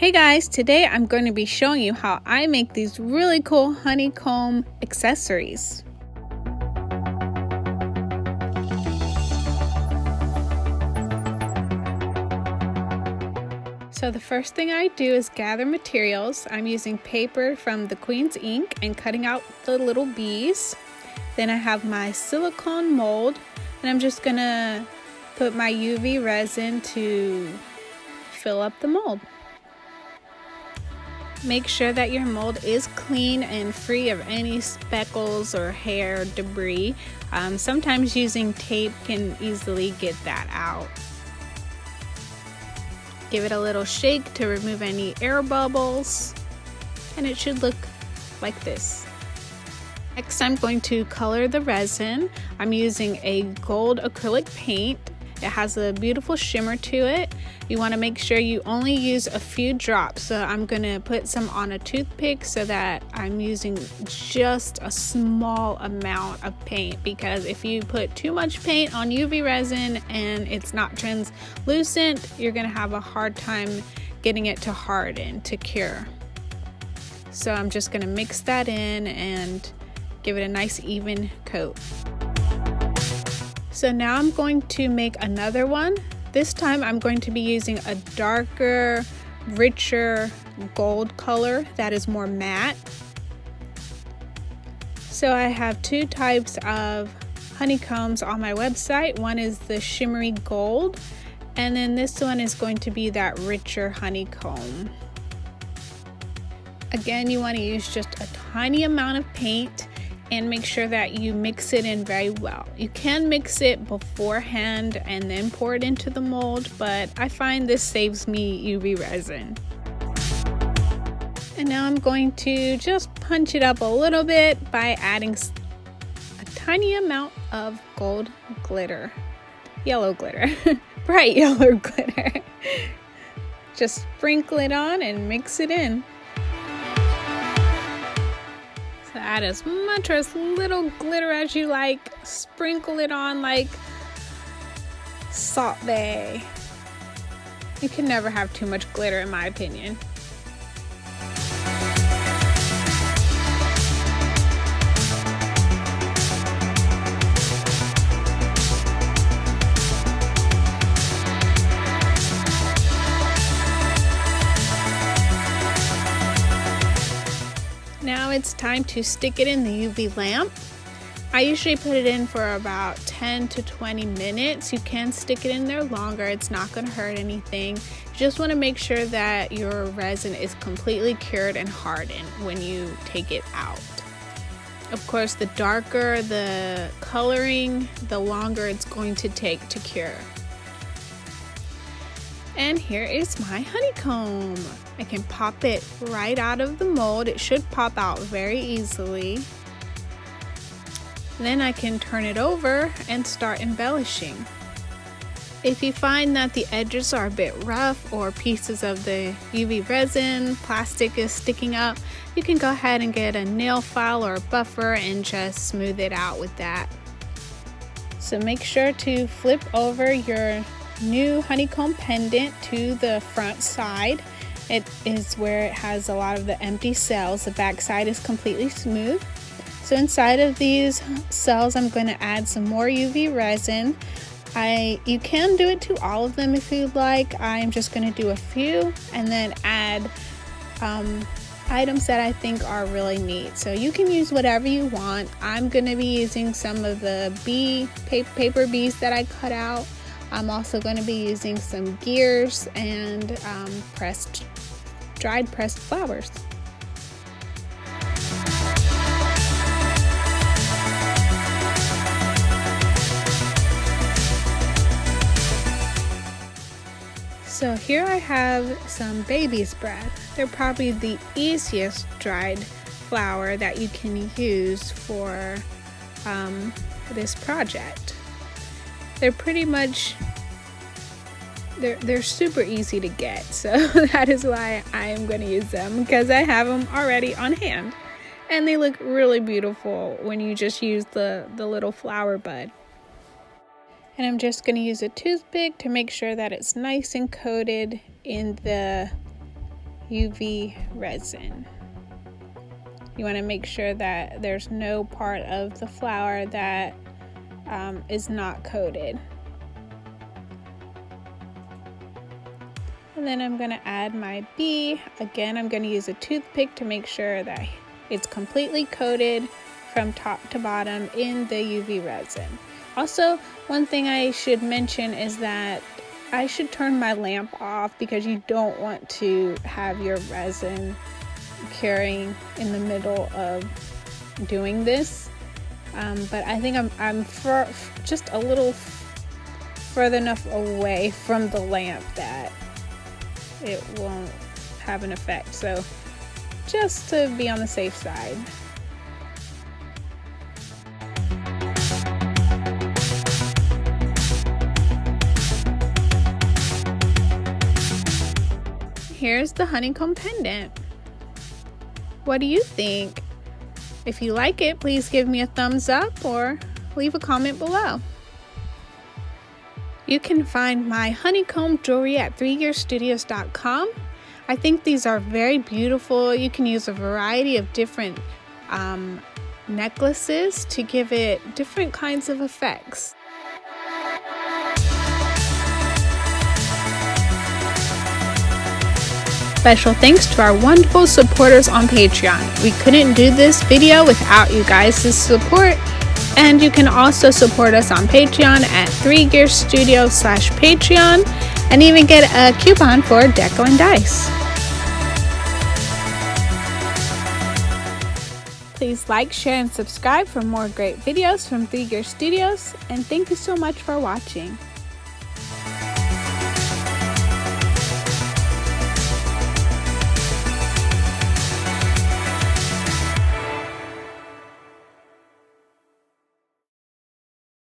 Hey guys, today I'm going to be showing you how I make these really cool honeycomb accessories. So the first thing I do is gather materials. I'm using paper from the Queen's Ink and cutting out the little bees. Then I have my silicone mold and I'm just gonna put my UV resin to fill up the mold. Make sure that your mold is clean and free of any speckles or hair debris. Sometimes using tape can easily get that out. Give it a little shake to remove any air bubbles, and it should look like this. Next, I'm going to color the resin. I'm using a gold acrylic paint. It has a beautiful shimmer to it. You want to make sure you only use a few drops. So I'm going to put some on a toothpick so that I'm using just a small amount of paint, because if you put too much paint on UV resin and it's not translucent, you're going to have a hard time getting it to harden, to cure. So I'm just going to mix that in and give it a nice even coat. So now I'm going to make another one. This time I'm going to be using a darker, richer gold color that is more matte. So I have two types of honeycombs on my website. One is the shimmery gold, and then this one is going to be that richer honeycomb. Again, you want to use just a tiny amount of paint and make sure that you mix it in very well. You can mix it beforehand and then pour it into the mold, but I find this saves me UV resin. And now I'm going to just punch it up a little bit by adding a tiny amount of gold glitter. Yellow glitter. Bright yellow glitter. Just sprinkle it on and mix it in. So add as much or as little glitter as you like. Sprinkle it on like Salt Bae. You can never have too much glitter, in my opinion. Now it's time to stick it in the UV lamp. I usually put it in for about 10 to 20 minutes. You can stick it in there longer. It's not going to hurt anything. You just want to make sure that your resin is completely cured and hardened when you take it out. Of course, the darker the coloring, the longer it's going to take to cure. And here is my honeycomb. I can pop it right out of the mold. It should pop out very easily. Then I can turn it over and start embellishing. If you find that the edges are a bit rough or pieces of the UV resin plastic is sticking up, you can go ahead and get a nail file or a buffer and just smooth it out with that. So make sure to flip over your new honeycomb pendant to the front side. It is where it has a lot of the empty cells. The back side is completely smooth. So inside of these cells, I'm going to add some more UV resin. You can do it to all of them if you'd like. I'm just going to do a few and then add items that I think are really neat. So you can use whatever you want. I'm going to be using some of the paper bees that I cut out. I'm also going to be using some gears and dried pressed flowers. So here I have some baby's breath. They're probably the easiest dried flower that you can use for this project. They're pretty much, they're super easy to get, so that is why I am going to use them, because I have them already on hand and they look really beautiful when you just use the little flower bud. And I'm just going to use a toothpick to make sure that it's nice and coated in the UV resin. You want to make sure that there's no part of the flower that is not coated. And then I'm going to add my bee. Again, I'm going to use a toothpick to make sure that it's completely coated from top to bottom in the UV resin. Also, one thing I should mention is that I should turn my lamp off because you don't want to have your resin curing in the middle of doing this. But I think I'm just a little further enough away from the lamp that it won't have an effect. So just to be on the safe side. Here's the honeycomb pendant. What do you think? If you like it, please give me a thumbs up or leave a comment below. You can find my honeycomb jewelry at 3gearstudios.com. I think these are very beautiful. You can use a variety of different necklaces to give it different kinds of effects. Special thanks to our wonderful supporters on Patreon. We couldn't do this video without you guys' support. And you can also support us on Patreon at 3gearstudios/Patreon and even get a coupon for Deco and Dice. Please like, share, and subscribe for more great videos from 3 Gear Studios. And thank you so much for watching.